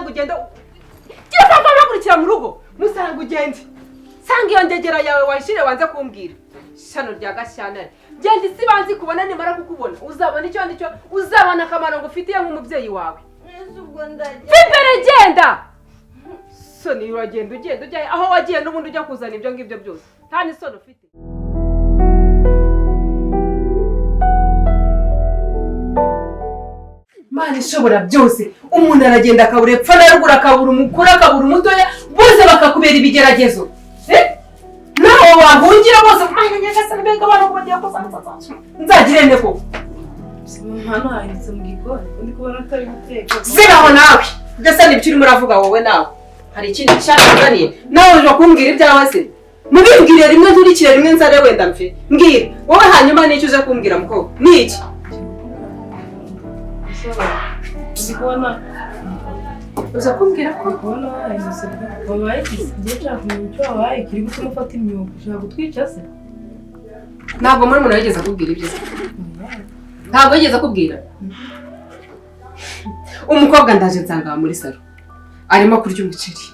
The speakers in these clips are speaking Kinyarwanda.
ngo ugende gira papa bakurikira mu rugo musanga ugende sanga iyo ndegera yawe washire wanze kumbwira shano rya Gashyantare genda isi banzi kubona nimara kukubona uzabona icyo ndicyo uzabona akamaro ngo ufitiye nk'umubyeyi wawe ubwo ndagenda Pipere genda soni uragenda ujya aho wagiye n'ubundi ujya kuzana ibyo ngibyo byose nta n'isoni ufite Mana ishobora byose umuntu aragenda akabura epfo na ruguru akabura umukuru akabura umutoya bose bakakubera ibigeragezo nawe wahungira bose Mana nyagasani mbega abantu ko bagiye koza nzagirende ko hano hahindutse mu gikoni ndi kubona atari guteka ziraho nawe ndasa n'ibyo urimo uravuga wowe nawe hari ikindi cyakuzaniye nawe uje kumbwira ibyawe se mubibwire rimwe nturikire rimwe nzare wenda mfe mbwira wowe hanyuma n'icyo uje kumbwira mukobwa niki ndi kubona uza kumbwira ko kubona hahindutse wabaye igihe cya kumenya icyo wabaye kiri gutuma ufata imyuka ushaka gutwica se ntabwo muri umuntu yageze akubwira ibyo se ntabwo yigeze akubwira umukobwa ndaje nsanga muri salo arimo kurya umuceri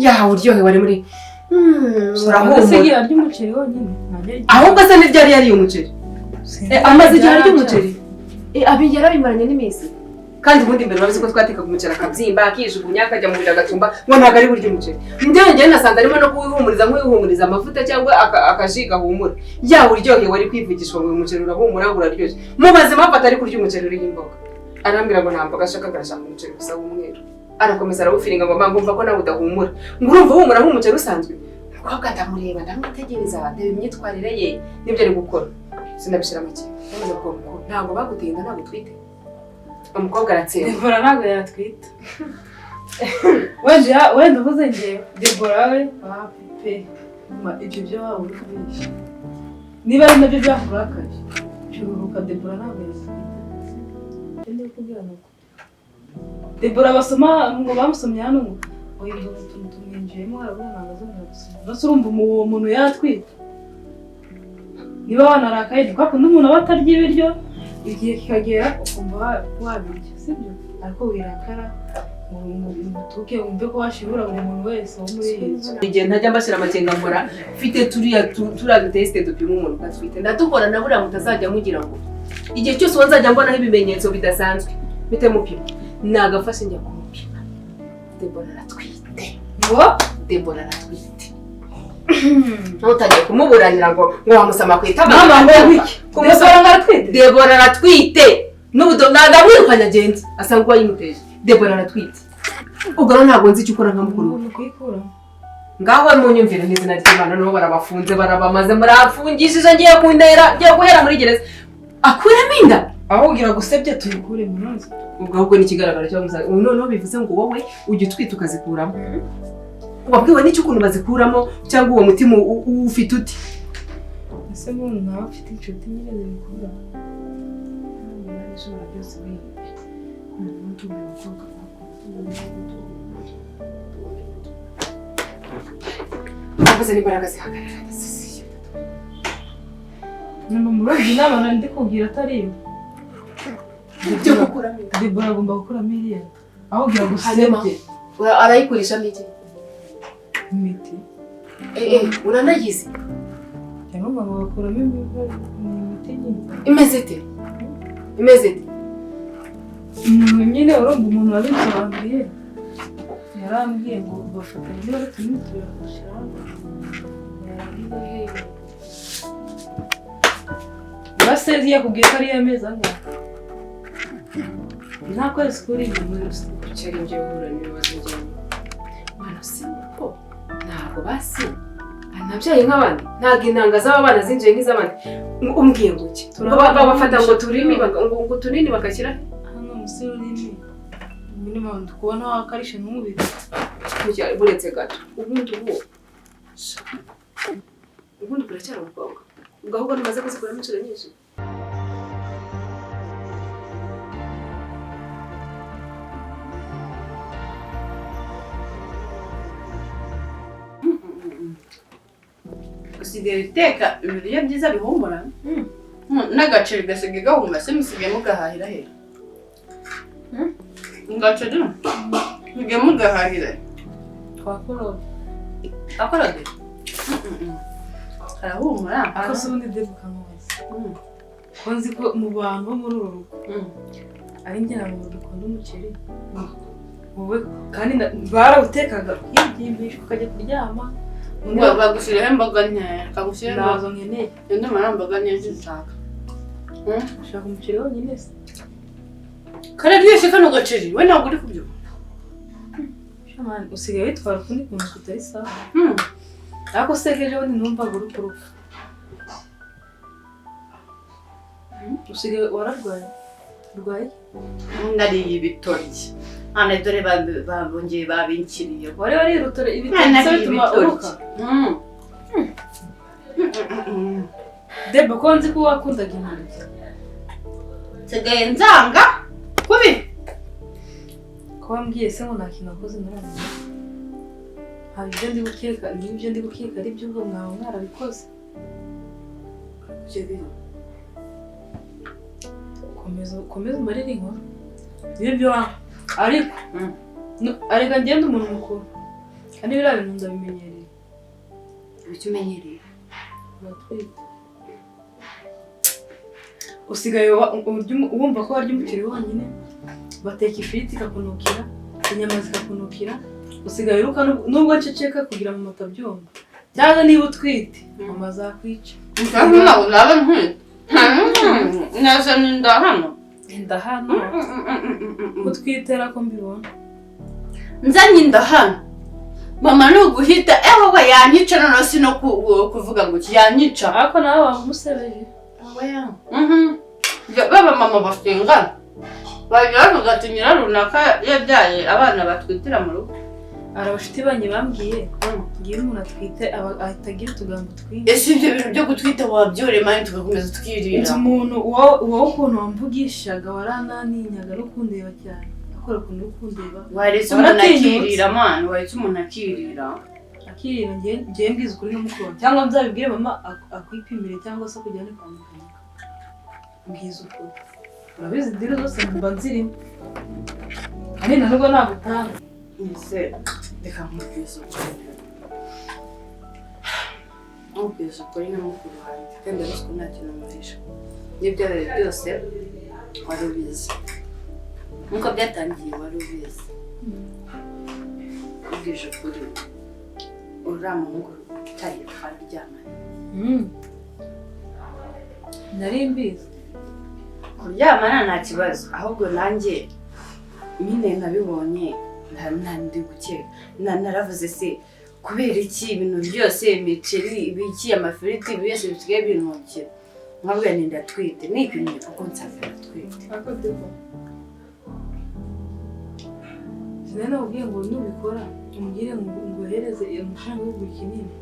yahawe uryohewe ari muri urahumura arya umuceri wonyine ahubwo se niryo yari yariye umuceri amaze igihe arya umuceri abi yarabimaranye n'iminsi kandi ubundi mbere urabizi ko twatekaga umuceri akabyimba akijugunya akajya mu biryo agatumba ngo ntabwo ari burya umuceri njyewe nasanze arimo no kuwihumuriza nk'uwihumuriza amavuta cyangwa akaji gahumura yawe uryohewe wari kwivugishwa ngo uyu muceri urahumura uraryoshye mubaze impamvu atari kurya umuceri uriho imboga arambwira ngo nta mboga ashaka agashaka umuceri gusa w'umweru arakomeza arawufiringa ngo ngumva ko nawe udahumura ngo urumva uhumura nk'umuceri usanzwe umukobwa ndamureba ndamwitegereza ndeba imyitwarire ye n'ibyo ari gukora sinabishira make ntabwo baguteye inda ntabwo twite umukobwa aratsemba Debora ntabwo yatwita wenda uvuze ngewe Debora we pe ibyo byo waba uri kubisha niba ari nabyo byakurakaje shururuka Debora ntabwo yatwita ndi kubwira nuko Debora basoma ngo bamusomye hano ngo oya utuntu tumwinjiyemo arabona ntabwo azongera gusoma bose urumva uwo muntu yatwita niba wanarakaye ni kwa kundi umuntu aba atarya ibiryo igihe kikagera ukumva wabirya sibyo ariko wirakara mutuke wumve ko washibura buri muntu wese wo muri iyi nzu igihe ntajya mbashyira amakenga nkora mfite turiya dutesite dupima umuntu ugatwite ndadukora na buriya mutazajya mugira ngo igihe cyose uwo nzajya mbonaho ibimenyetso bidasanzwe mpite mupima nagafashe njya kumupima Debora aratwite ngo Debora aratwite ntutagiye kumuburanira ngo wamusama ku itama mama ngo wiki Debora aratwite Debora aratwite n'ubudo ndamwirukanya agenda asanga uko yimuteje Debora aratwite ubwo ntabwo nzi icyo ukora nka mukuru ngaho munyumvire n'izina ry'Imana no barabafunze barabamaze murafungishije ngiye guhera muri gereza akuramo inda aho ugira gusebye tuyikure mu nzu ubwo ahubwo n'ikigaragara cyo musaza ubu noneho bivuze ngo wowe ujye utwite ukazikuramo wabwiwe n'icyo ukuntu bazikuramo cyangwa uwo mutima ufite uti ese muntu nawe afite inshuti nyine zibikura ishobora byose avuze n'imbaraga zihagarara nyuma murugi inama nari ndi kubwira atari yo byo gukuramo inda Debora agomba gukura miliyoni aho ugira gusebye arayikurisha n'iki imiti uranagize cyangwa ngo bakuramo imiti nyine imeze ite nyine urumva umuntu wabisobanuriye yarambwiye ngo bafatanye niba ari utunini tuyafasha basezi yakubwiye ko ariyo amezi angahe nta kwezi kuri inyuma muri rusange kucyari ibyo uhura n'ibibazo njyewe mwana usimba ko ntabwo basi nabyaye nk'abandi ntabwo intanga z'aba bana zinjiye nk'iz'abandi umbwiye ngo iki babafata ngo tunini bagashyira hano munsi y'ururimi minima ndi kubona wakarishe n'umubiri buretse gato ubundi buracyari umukobwa ubwo ahubwo ntumaze kuzikuramo inshuro nyinshi usigaye uteka ibiryo byiza bihumura n'agaceri gasigaye gahumura se musigayemo gahahira hera ngaceri Ujye mugahahira. Twakorora. Akorode. Karahumura. Ako se ubundi debuka nkubaza. Ko nzi ko mu bantu bo muri uru rugo ari njye na mama dukunda umuceri. Wowe kandi barawutekaga ukibyimbisha ukajya kuryama. Bagushyiriyeho imboga nkeya. Kagushyiriyeho Ntazo nkeneye. indi mara imboga nyinshi ushaka. Ushaka umuceri wonyine se? Kararyoshye kano gaceri. We ntabwo uri kubyo. Shamani usigaye witwara ukundi kuntu kutari sawa. Ariko se ejo bundi numvaga uri kuruka. Usigaye wararwaye? Urwaye? Nariye ibitoryi. Ane dore babongeye babinkiriye. Wari warirutore ibitenge bituma uruka? Deba ko nzi ko wakundaga intoryi. Nsigaye nzanga kubi. Ko wambwiye se ngo nta kintu wakoze naramuze. Hari ibyo ndi gukeka, n'ibyo ndi gukeka ari byo ubwo mwawe mwarabikoze. Komeza umarire inkuru. Nibyo ariko arega ngende umuntu mukuru. Kandi biriya bintu ndabimenyereye. Icyo umenyereye? Uratwite. Usigaye wumva ko warya umuceri wonyine, bateka ifiriti ikakunukira, inyama zikakunukira, usigaye uruka nubwo aceceka kugira ngo mutabyumva. Cyangwa niba utwite, mama azakwica. Ntabwo naba ntwite. Nazana inda hano. Inda hano? Utwitera ko mbibona. Nzanye inda hano. Mama nuguhita wowe yanyica none si no kuvuga ngo yanyica. Ariko nawe wamusebeje. Baba mama bafingana. Bavuga ati nyirarunaka yabyaye abana batwitira mu rugo. Arabashiti banye bambwiye ngira umuntu atwite ahita agira utugambo twinshi. Ese ibyo bintu byo gutwita wabyorema kandi tugakomeza tukirira. Umuntu wowe ukuntu wamvugishaga warananiinyaga no kundeba cyane. Akora ukuntu ukundeba. Waretse umuntu akirira man, waretse umuntu akirira. Akirira ngiye mbizi kuri n'umukuru. Cyangwa nzabibwire mama akwipimire cyangwa se kujyana kwa muganga. Mbwiza ukuri. Urabizi ndiro zose mba nzirimo. Kandi ntabwo nagutanga. Ese reka nkubwize ukuri. Nkubwize ukuri n'umukuru wanjye kandi ariko nta kintu muhisha. N'ibyo byose wari ubizi. Nkuko byatangiye wari ubizi. Nkubwije ukuri. Uriya muhungu utari twaryamanye. Nari mbizi. Kuryamana nta kibazo ahubwo nanjye nyine nabibonye ndi gukeka naravuze se kubera iki ibintu byose imiceri ibiki amafiriti byose bisigaye bintukira nkabwo ni ndatwite nipimye kuko nsanze ndatwite. Ako debo. Sinana ubwiye ngo nubikora umugire ngo hereze amafaranga yo kugura kinini.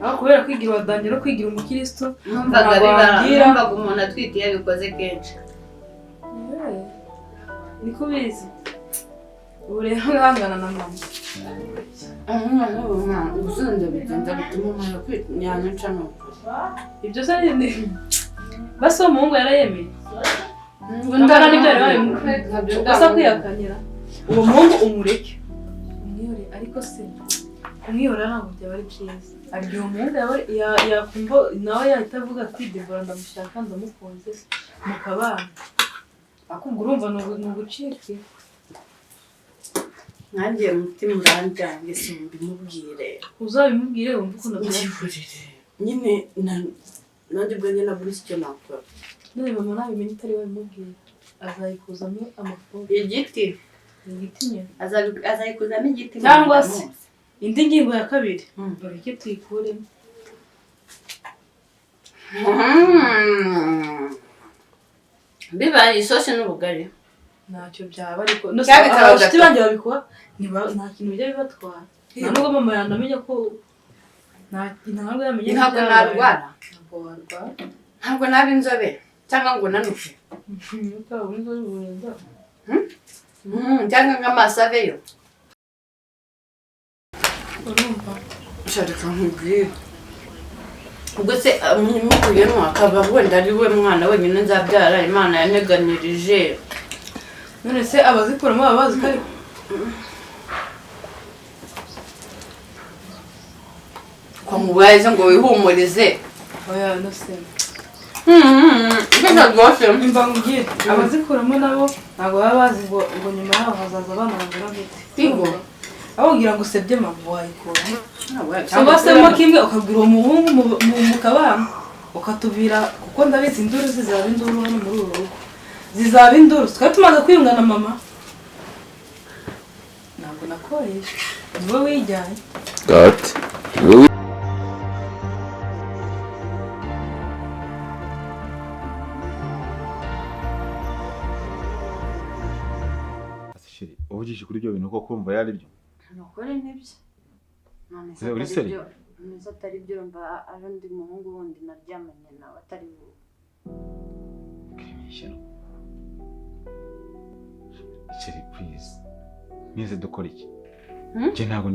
Aho kubera kwigira wadanje no kwigira umukristo numvaga umuntu atwite yabikoze kenshi. Niko bizi. Ubu rero ngahangana na mama. Ubuzunda bigenda bituma umuntu yanyica nuko. Ibyo se ni basi umuhungu yarayemeye. Ndabona nibyo rero basa kwiyakanira. Uwo muhungu umureke. Umwiyore ariko se umwiyora ntabwo byaba ari byiza. Aryo umuhungu yakumva nawe yahita avuga ati Debora ndamushaka ndamukunze mukabana. Akumva urumva nugucike. Nanjye umutima uranjye simbimubwire. Uzabimubwire wumva ukuntu byivurire. Nyine nanjye ubwo nyine naburi icyo nakora. None mama nabimenye utari wabimubwira. Azayikuzamo amafumbire. Igiti. Igiti nyine. Azayikuzamo igiti. Cyangwa se indi ngingo ya kabiri. Dore icyo tuyikuremo. Bibaye isosi n'ubugari. Ntacyo byaba ariko abashiti banjye babikora nta kintu bijya bibatwara. Nubwo mama yanamenya ko ntabwo yamenye ntabwo narwara. Ntabwo warwara. Ntabwo naba inzobe cyangwa ngo nanuke. Utaba inzobe uburenza. Cyangwa nk'amaso aveyo. Urumva? Ushaka nkubwira. Ubwo se mukuyemo akaba wenda ari we mwana wenyine nzabyara Imana yaneganirije. none se abazikuramo baba bazi ko ari ko mubaze ngo wihumurize oya no se mbega rwose mba ngubwire abazikuramo nabo ntabwo baba bazi ngo nyuma yaho hazaza abana bangana gute ngo ababwira ngo usebye mama wayikuramo cyangwa se mo kimwe ukabwira uwo muhungu mukabana ukatubwira kuko ndabizi induru zizaba induru hano muri uru rugo zizaba induru twari tumaze kwiyungana mama ntabwo nakoresha niwe wijyanye uvugisha kuri ibyo bintu koko kumva yari byo nukuri nibyo none atari byo urumva ari undi muhungu wundi naryamanye nawe atari wowe Sheri please nize dukora iki nje ntabwo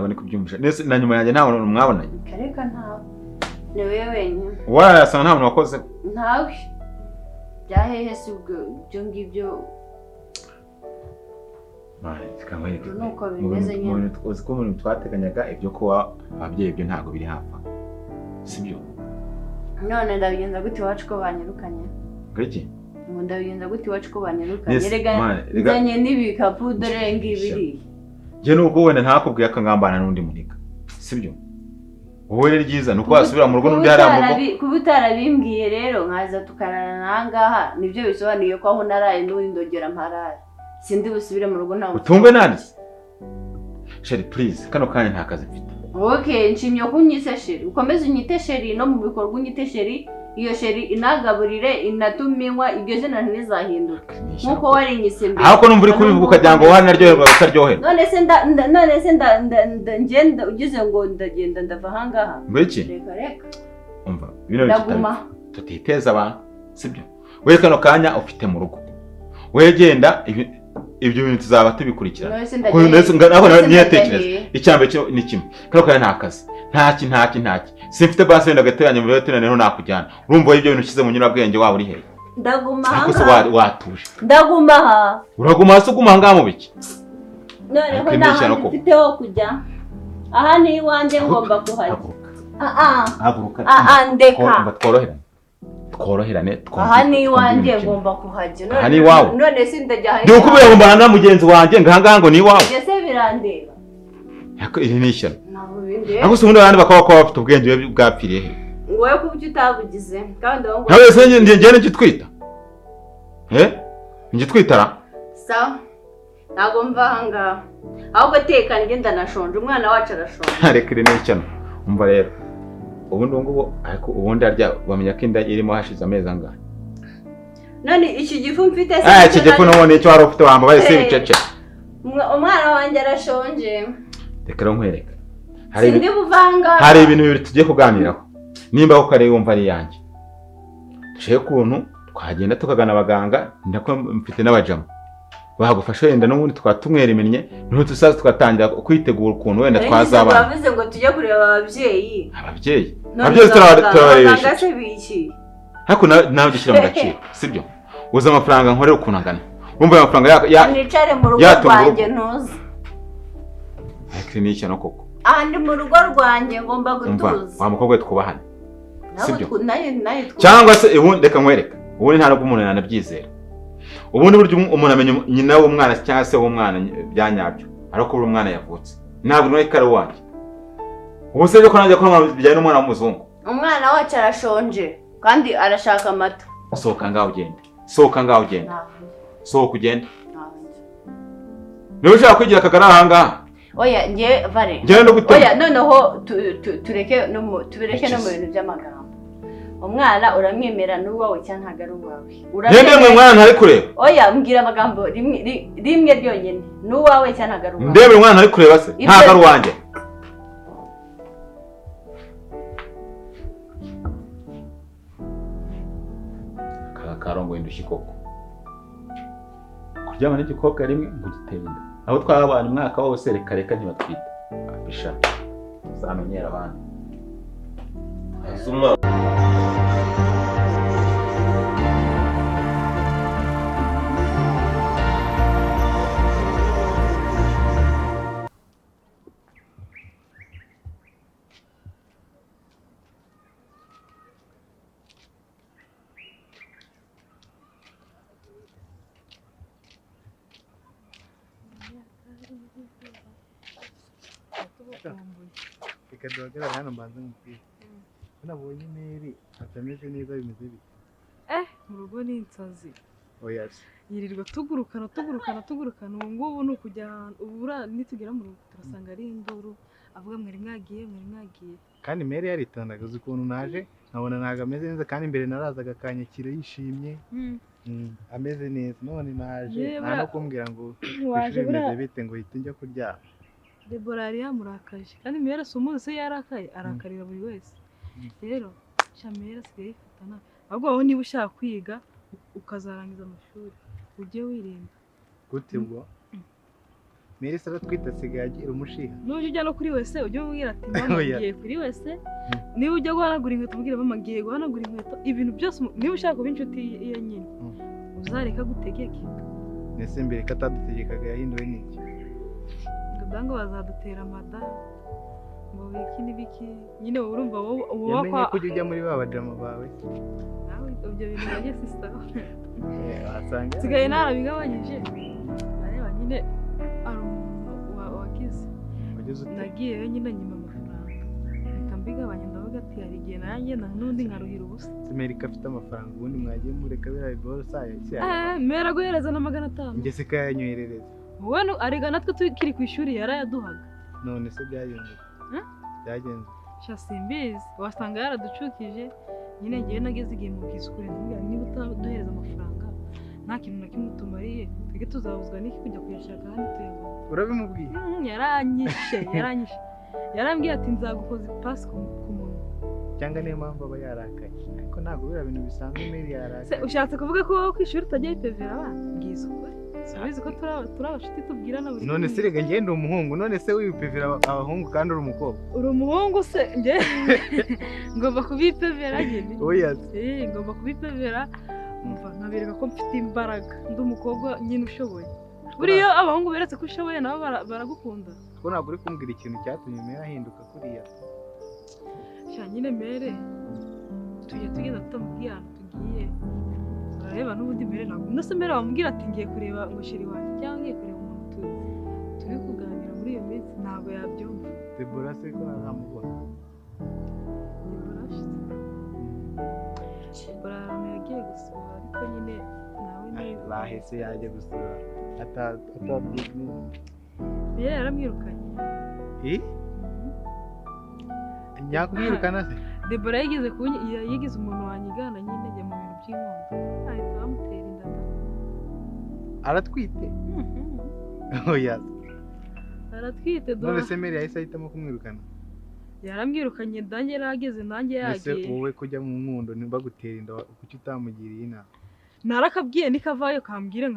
ndi kubyumvisha nese na nyuma yanjye ntawe mwabonanye kareka ntawe ni wewe wenyine warasanga nta muntu wakoze ntawe byahehe si ubwo ibyo ngibyo nuko bimeze nyine uzi ko umuntu twateganyaga ibyo kuba ababyeyi ibyo ntabwo biri hafi sibyo none ndabigenza gute iwacu ko banyirukanye ngiki ngo ndabigenza gute iwacu ko banyirukanye nzanye n'ibikapu dore ngibiri njye nuko wenda ntakubwiye akangambana n'undi muniga sibyo wowe rero ryiza nuko wasubira mu rugo n'undi hari amugo kuba utarabimbwiye rero nkaza tukarana nangaha nibyo bisobanuye ko aho naraye n'undi ndogera mparara sindi busubire mu rugo ntawe utungwe nandi Sheri please kano kanya nta kazi mfite okay nshimye ko unyise Sheri ukomeze unyite Sheri no mu bikorwa unyite Sheri iyo Sheri inagaburire inatuminywa ibyo zina ntizahinduka nkuko wari nyise mbere ahako numva uri kubivuga ukagira ngo wari naryoherwa utaryoherwa none se ngenda ugize ngo ndagenda ndava hangaha ngiki reka umva bino tutiteza abantu sibyo we kano kanya ufite mu rugo wegenda ibyo bintu tuzaba tubikurikirana nabo niyatekereza icyambere ni kimwe kano kanya nta kazi ntaki simfite base ndagateranya mu biyoteraniro nakujyana urumva ibyo bintu ukize mu nyurabwenge waba uri hehe ndaguma hanga watuje ndaguma ha uraguma hasi uguma hanga mu biki none ko nta mfite ho kujya aha ni iwanjye ngomba kuhajya haguruka ndeka tworoherane aha ni iwanjye ngomba kuhajya none se ndajya ndi ukubera gumbana na mugenzi wanjye ngahanga ngo ni iwawe ese birandeba iri ni ishyano ntabwo bindeba ahubwo ubundi abandi bakaba bafite ubwenge bwapfiriye he wowe kuba icyo utabugize kandi aho ngo nawe se njye n'igitwita ngitwitara sawa ntabwo mva ahangaha ahubwo tekana ngenda nashonje umwana wacu arashonje reka iri ni ishyano umva rero ubundi ngubu ariko ubundi arya bamenya ko inda irimo hashize amezi angahe none iki gifu mfite se iki gifu none icyo wari ufite wambaye se bicece umwana wanjye arashonje reka rero nkwereka sindi buvanga hari ibintu bibiri tugiye kuganiraho nimba uko ari wumva ari yanjye dushaka ukuntu twagenda tukagana abaganga ndako mfite n'abajama bagufasha wenda n'ubundi twatumwera iminye n'ubu tusaza tugatangira kwitegura ukuntu wenda twazabana bavuze ngo tujye kureba ababyeyi turabarebesha ariko nawe dushyira mu gaciro sibyo uzi amafaranga nkorera ukuntu angana wumva ayo mafaranga nicare mu rugo rwanjye ntuzi ariko ni ishyano koko aha ndi mu rugo rwanjye ngomba gutuza wa mukobwa we twubahane sibyo cyangwa se ubundi reka nkwereka ubundi nta nubwo umuntu yanabyizera ubundi buryo umuntu amenya nyina w'umwana cyangwa se w'umwana byanyabyo ariko buri umwana yavutse ntabwo nawe kare wanjye ubu se byo ko nanjye ko bijyanye n'umwana w'umuzungu umwana wacu arashonje kandi arashaka amata sohoka ngaho ugende sohoka ugende niba ushaka kwigira akagara ahangaha oya njye vare oya noneho tubireke no mu bintu by'amagambo umwana uramwemera n'uwawe cyangwa ntabwo ari uwawe nyine mwe mwana ntari kureba oya mbwira amagambo rimwe ryonyine n'uwawe cyangwa ntabwo ari uwawe ndebe umwana ntari kureba se ntabwo ari uwanjye karongo indushyi koko kuryama n'igikobwa rimwe ngo giteye inda aho twabana umwaka wose reka ntibatwita abisha uzamenyera abandi tugukumbuye. Reka duhagarare hano mbanze umupira. Nabonye Mary atameze neza bimeze bite? Mu rugo ni insazi. Oya. Yirirwa tugurukana ubu ngubu ni ukujya ubura nitugera mu rugo turasanga ari induru avuga mwari mwagiye. Kandi Mary yaritondaga uzi ukuntu naje nkabona ntabwo ameze neza kandi imbere narazaga akanyakira yishimye ameze neza none naje nta no kumbwira ngo waje bimeze bite ngo hite njya kuryama. Deborah yari yamurakaje kandi Mary si umunsi se yarakaye arakarira buri wese rero Mary asigaye yifata nabi ahubwo wowe niba ushaka kwiga ukazarangiza amashuri ujye wirinda. Gute ubwo Mary se aratwita asigaye agira umushiha nuje ujya no kuri wese ujye umubwira ati mama ngiye kuri wese niba ujya guhanagura inkweto umubwire mama ngiye guhanagura inkweto ibintu byose niba ushaka kuba inshuti ye nyine uzareka gutegeke nese mbere ko atadutegekaga yahinduwe n'iki ngo bazadutera amada ngo biki n'ibiki nyine wowe urumva wowe yamenye ko ujya muri ba bajama bawe nawe ibyo bintu bagiye sisa wasanga sigaye narabigabanyije areba nyine ari umuntu wagize nagiyeyo nyine nyuma amafaranga reka mbigabanya ndavuga ati hari igihe nanjye n'undi nkaruhira ubusa Amerika afite amafaranga ubundi mwagiye mureka biriya biboro Mera guhereza na 500 njye se kayanyoherereza wowe arega natwe tukiri ku ishuri yarayaduhaga none se byagenze simbizi wasanga yaraducukije nyine ngiye nageze igihe mu bwisukure ndamubwira niba utaduhereza amafaranga nta kintu na kimwe tumariye twige tuzabuzwa n'iki kujya kuyashaka ahandi tuyabona. Urabimubwiye? Yaranyishe yarambwiye ati nzagukoza ipasi ku muntu cyangwa niyo mpamvu aba yarakaye ariko ntabwo biriya bintu bisanzwe Mary yarakaye. Ushatse kuvuga ko wowe ku ishuri utajya ipevera abana ngize ukuri subizi ko turi abashuti tubwirana buri none se rega ngende umuhungu none se wipevera abahungu kandi uri umukobwa uri umuhungu se nge ngomba kubipevera nyine oya ngomba kubipevera umva nabereka ko mfite imbaraga ndi umukobwa nyine ushoboye buriya abahungu beretse ko ushoboye nabo baragukunda ko ntabwo uri kumbwira ikintu cyatumye Mary ahinduka kuriya nyine Mary tugenda tutamubwiye ahantu tugiye urareba n'ubundi Mary ntabwo ndetse Mary wamubwira ati ngiye kureba ngo sheri wanjye cyangwa ngiye kureba umuntu turi kuganira muri iyo minsi ntabwo yabyumva. Deborah se ko ntamubona Deborah yagiye gusura ariko nyine nawe bahise yajya gusura atabyumva Mary yaramwirukanye nyakumwirukana se Deborah yigize umuntu wanyigana nyine ajya mu bintu by'inkondo ahita bamutera inda aratwite oya aratwite none se Mary yahise ahitamo kumwirukana yaramwirukanye nanjye yarageze nanjye yagiye ese wowe kujya mu nkundo ntibagutera inda kuki utamugiriye inama narakabwiye nikavayo kambwire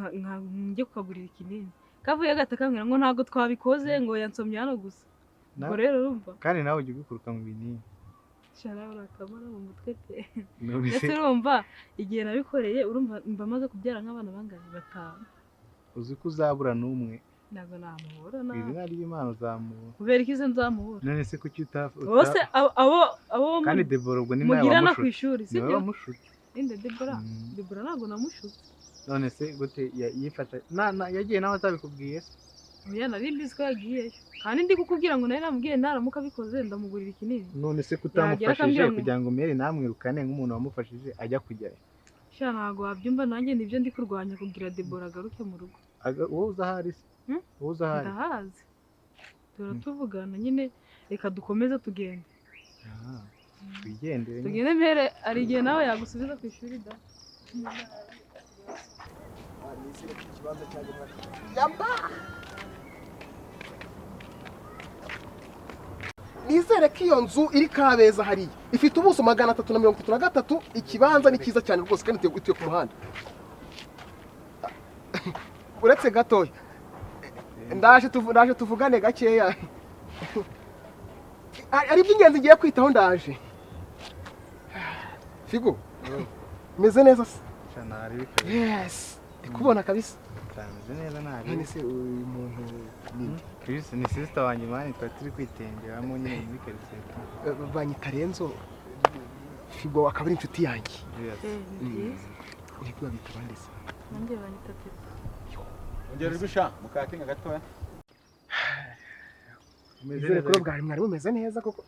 njye kukagurira ikinini kavuye gatakambwira ngo ntabwo twabikoze ngo yansomye hano gusa ubwo rero urumva kandi nawe ujya ugukuruka mu binini shara urakamara mu mutwe pe ndetse urumva igihe nabikoreye urumva mba maze kubyara nk'abana bangahe 5 uzi ko uzabura n'umwe ntabwo namubura izina ry'Imana uzamubura kubera ikize nzamubura none se kuki bose abo kandi Deborah ubwo ni nawe mugirana ku ishuri sibyo wamushutse inde Deborah ntabwo namushutse none se gute yifata yagiye nawe atabikubwiye se oya nari mbizi ko yagiyeyo kandi ndi kukubwira ngo nari namubwiye naramuka abikoze ndamugurira ikinini none se kutamufashije kugira ngo Mary namwirukane nk'umuntu wamufashije ajya kujyayo sha ntabwo wabyumva nanjye nibyo ndi kurwanya kugira Deborah agaruke mu rugo wowe uzahari se wowe uzahari ndahazi turatuvugana nyine reka dukomeze tugende twigendere tugende Mary ari igihe nawe yagusubiza ku ishuri da nizere ko iyo nzu iri Kabeza hariya ifite ubuso 333 ikibanza ni cyiza cyane rwose kandi ituye ku muhanda uretse gatoya ndaje tuvugane gakeya ari by'ingenzi ngiye kwitaho ndaje Figo meze neza se cyane bikaba yes ndikubona kabisa meze neza nabi none se uyu muntu Chris ni sister wanjye mani turi kwitemberamo nyine muri quartier banyita Renzo Figo akaba ari inshuti yanjye uri kwabita bandese nanjye banyita Teta ongera urwisha mukatinga gatoya Izere ko mwari mumeze neza koko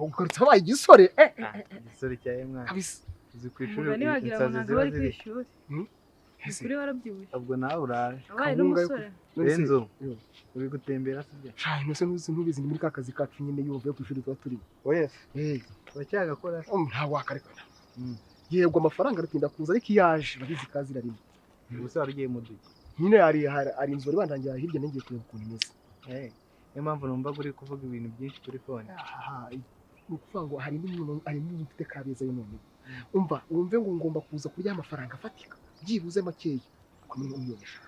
ugarutse wabaye igisore igisore cyaye mwana kabisa uzi ku ishuri umugani wagira ngo ntabwo bari ku ishuri kuri warabyibushye ubwo nawe uraje wabaye n'umusore Renzo uri gutembera sibyo shayi nose ntubizi ni muri ka kazi kacu nyine iyo uvuye ku ishuri tuba turimo oya uracyagakora nta wakareka yego amafaranga aratinda kuza ariko iyaje babizi kazi irarimo gusa wari ugiye mu duki nyine hari inzu ribandangira hirya ngiye kureba ukuntu imeze niyo mpamvu numva uri kuvuga ibintu byinshi kuri fone ni ukuvuga ngo hari n'umuntu ufite kabeza yo none umva wumve ngo ngomba kuza kurya amafaranga afatika byibuze makeya ukamenya umyonesha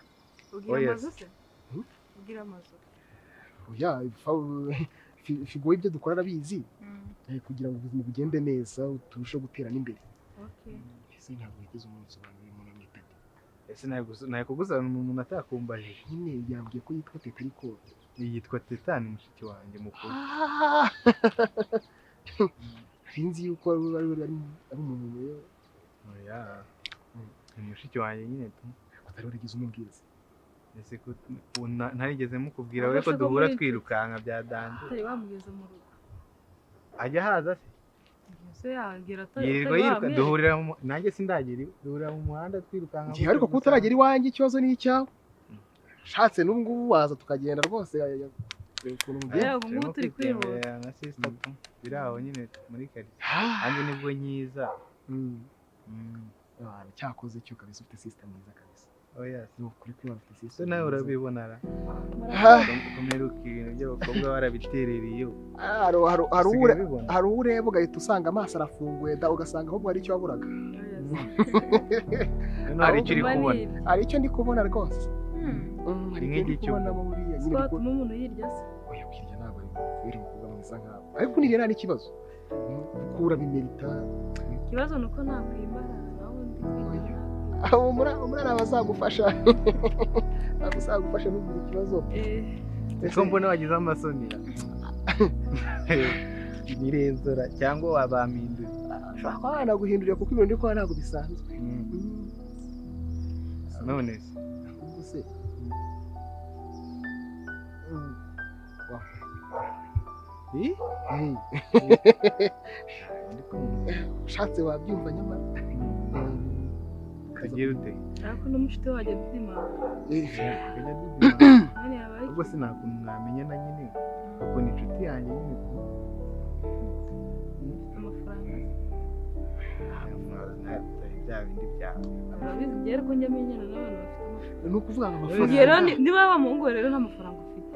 ugira amazu se ugira amazu oya figo ibyo dukora arabizi kugira ngo ubuzima bugende neza turusheho gutera n'imbere ese ntabwo yigeze umunsi abantu umuntu amwitanye ese naye kugusana umuntu atakumbaje nyine yambwiye ko yitwa Teta ariko yitwa Teta ni mushiki wanjye mukuru sinzi yuko ari umuntu rero oya ni mushiki wanjye nyine tu atari warigize umubwiriza ese ko ntarigeze mukubwira we ko duhura twirukanka bya danje atari bamugeze mu rugo ajya haza se yagira yirirwa yiruka duhurira nanjye sindagera duhurira mu muhanda twirukanka ngiye ariko kutaragera iwanjye ikibazo ni icyawe shatse n'ubwo waza tukagenda rwose ukuntu turi kwihuta na sister biri aho nyine muri karitsiye kandi nibwo nyiza cyakoze cyo kabisa ufite sister mwiza kabisa oya ni ukuri ko ufite sister so nawe urabibona ra kumeruka ibintu by'abakobwa barabiterereye hari ureba ugahita usanga amaso arafunguye da ugasanga ahubwo hari icyo waburaga hari icyo ndi kubona rwose hari nk'igicyo twatuma umuntu yirya se oya kwirya ntabwo ari umukobwa mwiza nkawe ariko nirya nta n'ikibazo kura bimerita ikibazo ni uko ntakwimara nawe ndi abo muri abazagufasha bagusagufasha n'ugira ikibazo ese mbona wagize amasoni nirenzora cyangwa wabampindura ushobora kuba wanaguhindurira kuko ibintu ndi kubona ntabwo bisanzwe none se ushatse wabyumva nyamara kagira ute ariko n'umushite wajya dudimanga ubwo sinakuntu mwamenya na nyine kuko ni inshuti yanjye nyine amafaranga bya bindi byawe urabizi igihe ariko njya amenyana n'abantu bafite amafaranga ni ukuvuga ngo amafaranga niba waba muhungu rero nta mafaranga ufite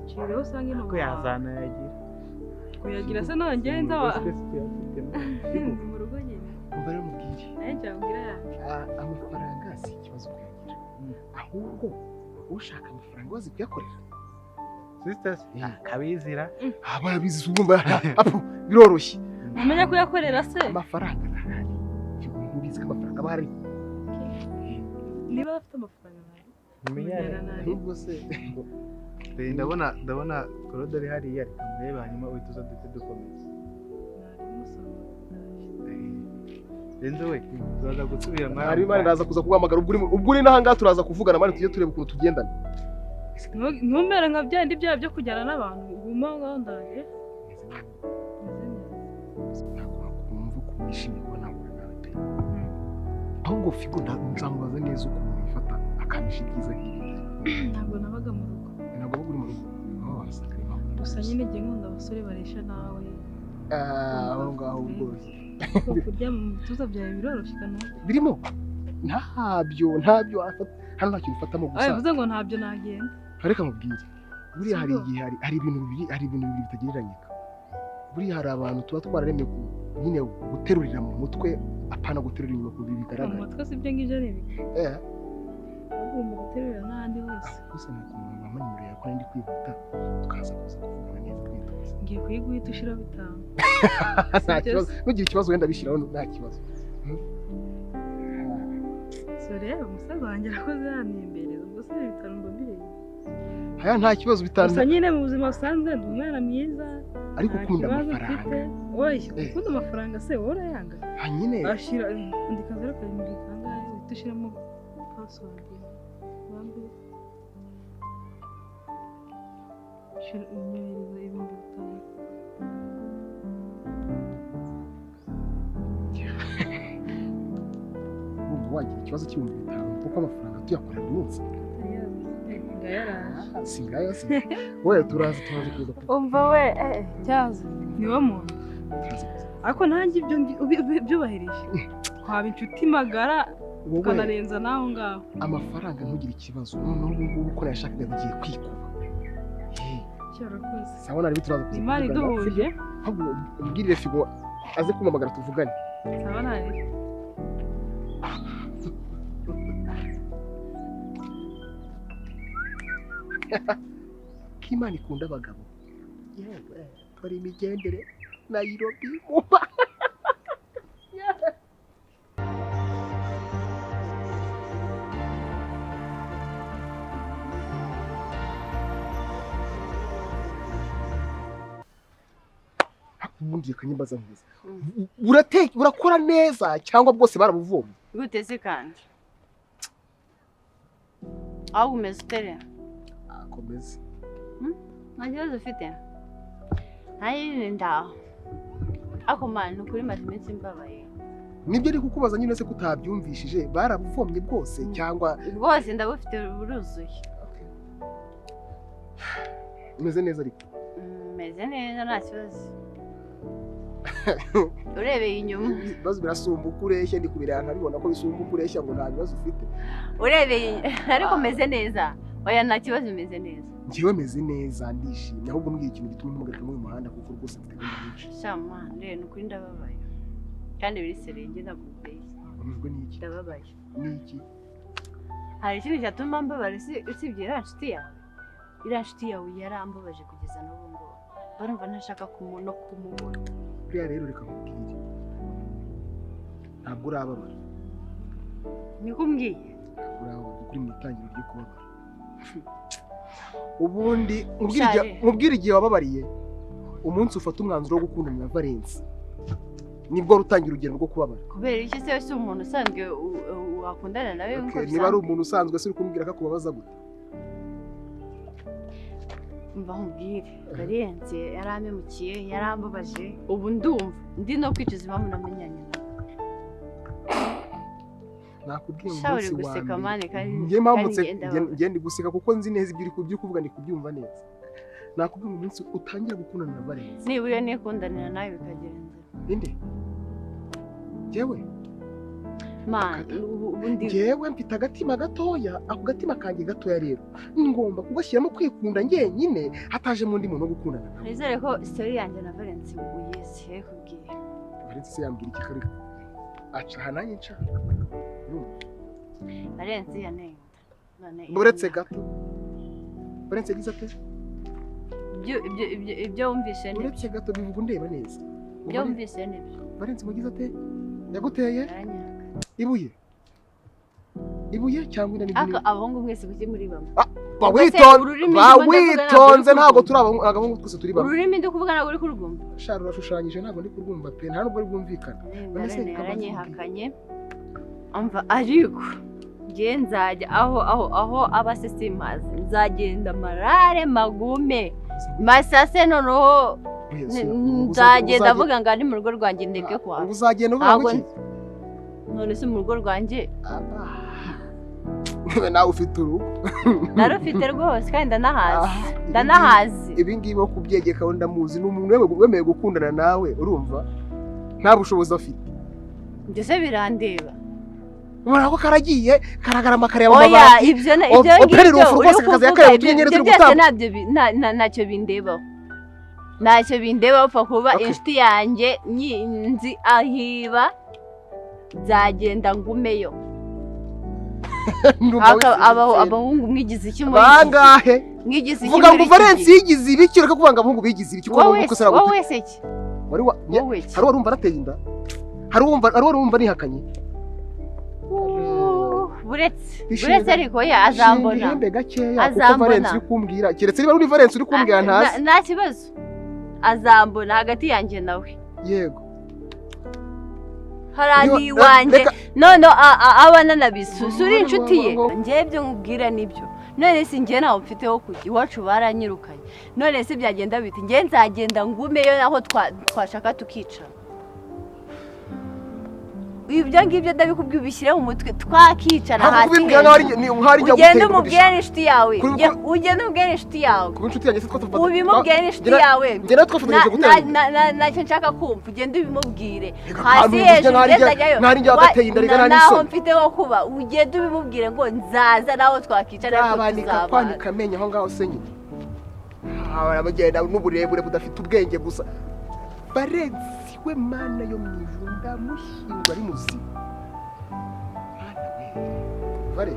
ikintu rero usanga ino ko yazanayagira kuyagira se nongenza mu rugo nyine umva rero mubwire nayo cyabwira yanjye amafaranga si ikibazo kuyagira ahubwo ushaka amafaranga wazi kuyakorera sisters akabizira ababizi ugomba biroroshye umenya kuyakorera se amafaranga ntubizi ko amafaranga aba ari niba afite amafaranga nayo ahubwo se ndabona korodori hariya reka murebe hanyuma uhita uza duhite dukomeza renzo we turaza gusubira mwari hari imana iraza kuza kuguhamagara ubwo uri n'ahangaha turaza kuvugana mani tujye tureba ukuntu tugendana ntumere nka bya bindi byaha byo kujyana n'abantu guma aho ngaho ndaje ntabwo wakumva ukuntu wishimiye kuba nahura nawe pe ahubwo figo nzamubaza neza ukuntu yifata akamisha ibyiza hirya ntabwo nabaga mu rugo ntabwo uri mu rugo gusa nyine igihe nkunda abasore baresha nawe aho ngaho rwose kurya mu bituza byawe biroroshye kanwa birimo ntabyo hano ntacyo bifatamo gusa bivuze ngo ntabyo nagenda reka mubwire buriya hari igihe hari ibintu bibiri bitagereranyika buriya hari abantu tuba twararemye nyine guterurira mu mutwe apana guterurira inyuma ku bigaragara mu mutwe si ibyo ngibyo ni ibiki ugomba guterurira n'ahandi hose gusa ni ukuntu bamanyurira ko ndi kwihuta tukaza kuza kuvugana neza twitoza ngiye kuyiguhita ushiraho 5 nta kibazo nugira ikibazo wenda bishyiraho nta kibazo so rero umusaza wanjye arakoze yantembereza ubwo se 5 mba mbireba aya nta kibazo bitanu gusa nyine mu buzima busanzwe ndi umwana mwiza ariko ukunda amafaranga oya ukunda amafaranga se wowe urayanga nyine ashira andika 0 karindwi kangahe uhita ushyiramo password Nyohereza ibihumbi 5. Urumva wagira ikibazo cy'ibihumbi 5 kuko amafaranga tuyakorera buri munsi. Si ngayo se. Wowe turazi kuza. Umva we cyazo niwe muntu. Ariko nanjye ibyo byubahirije. Twaba inshuti magara ukanarenza naho ngaho. Amafaranga ntugire ikibazo. Noneho ubu ngubu uko nayashakaga bigiye kwikuba. Cyarakoze. Sawa nari bituraza kuza. Imana iduhuje. Ahubwo ubwirire Figo aze kumamagara tuvugane. Sawa nari. Kimana ikunda abagabo. Yewe, twari imigendere Nairobi. Ubundi kanyimbaza neza. Urakora neza cyangwa bwose barabuvomye? Gute se kandi? Aho umeze utere? Akomeze. Nta kibazo ufite? Ntayo ndaho. Ako mani ukuri maze iminsi mbabaye. Nibyo ari kukubaza nyine se kutabyumvishije barabuvomye bwose cyangwa Bwose ndabufite buruzuye. Umeze neza ariko. Meze neza nta kibazo. Urebeye inyuma. Bazo birasumba ukureshya ndi kubirana nkabibona ko bisumba ukureshya ngo nta bibazo ufite. Urebeye ariko meze neza. Oya nta kibazo meze neza. Ngiwe meze neza ndishimye ahubwo mbwira ikintu gituma mpagarika mu muhanda kuko rwose mfite gahunda nyinshi. Shama rero nukuri ndababaye. Kandi biri serenge ndakubwiye. Umuzwe n'iki? Ndababaye. N'iki? Hari ikintu cyatuma mbabara usibye iriya nshuti yawe. Iriya nshuti yawe yarambabaje kugeza n'ubu ngo barumva ntashaka no kumubona. Buriya rero reka nkubwire. Ntabwo urababara. Niko umbwiye. Ntabwo urababara kuko uri mu itangiriro ryo kubabara. Ubundi mubwire igihe wababariye umunsi ufata umwanzuro wo gukundana na Valence nibwo rutangira urugendo rwo kubabara. Kubera iki se wese umuntu usanzwe wakundana nawe nko bisanzwe? Niba ari umuntu usanzwe se uri kumbwira ko kubabaza gute? Mva nkubwire Valence yaramemukiye yarambabaje ubu ndumva ndi no kwicuza impamvu namenyanye nawe. Nakubwiye mu Shawuri munsi guseka mane kandi ngiye mpamutse ngende guseka kuko nzi neza ibyo uri kuvuga ndi kubyumva neza. Nakubwiye mu munsi utangira gukundana na Valence. Niba uriya nikundanira nawe bikagenza. Inde? Jewe? Ubundi jewe mfite agatima gatoya, ako gatima kanjye gatoya rero ngomba kugashyiramo kwikunda ngenyine hataje mu ndi muntu wo gukundana nawe. Nizere ko story yanjye na Valence uyizi yakubwiye. Valence se yambwira iki kare? Aca hananye nca. Valence yanenda. Buretse gato. Valence yagize ate? Ibyo wumvise ni. Buretse gato bivuga ndeba neza. Ibyo wumvise ni byo. Valence mugize ate? Yaguteye? Ibuye. Ibuye cyangwa ina nibyo? Aka abahungu mwese kuki muri bamwe. Witonze ntago turi abahungu twese turi bamwe. Ururimi ndi kuvuga ntabwo uri kurwumva. Shara urashushanyije ntabwo ndi kurwumva pe nta nubwo ari bwumvikana. Yaranyihakanye. Amva ariko ngiye nzajya aho abasesimazi nzagenda marare magume masase noneho nzagenda avuga ngo ari mu rugo rwanjye ndeke kwa. Uzagenda uvuga iki? None se mu rugo rwanjye nawe ufite urugo. Narufite rwose kandi ndanahazi. Ibi ngibi wo kubyegeka wenda muzi n'umuntu wemeye gukundana nawe urumva nta bushobozi afite. Byose birandeba. Ubona ko karagiye karagarama kare mu mabati. Oya ibyo ntacyo bindebaho. Ntacyo bindebaho upfa kuba inshuti yanjye nzi ahiba nzagenda ngumeyo. Abahungu mwigize iki muri iki? Bangahe? Mwigize iki? Vuga ngo Valence yigize ibiki reka kuvuga ngo abahungu bigize ibiki ko bakosera gute? Wowe se iki? Hari warumva arateye inda? Hari warumva nihakanye? Buretse ariko ya azambona. Ihembe gakeya kuko Valence uri kumbwira keretse niba uri Valence uri kumbwira ntazi. Nta kibazo. Azambona hagati yanjye nawe. Yego. Harandi wanjye none abana nabisusura inshuti ye njye byo nkubwira nibyo none si njye nawe mfite ho kujya iwacu baranyirukanye none si byagenda biti njye nzagenda ngumeyo naho twashaka tukicara ibyo ngibyo ndabikubwiye ubishyire mu mutwe twakicara hasi ugende umubwire n'inshuti yawe ugende umubwire n'inshuti yawe ubimubwire n'inshuti yawe ntacyo nshaka kumva ugende ubimubwire hasi hejuru ugezajyayo naho mfite ho kuba ugende ubimubwire ngo nzaza naho twakicara ariko tuzabana kamenya aho ngaho se nyine abagenda n'uburebure budafite ubwenge gusa barenzi we mana yo mwijuru ndamushyingura ari muzima. Vale.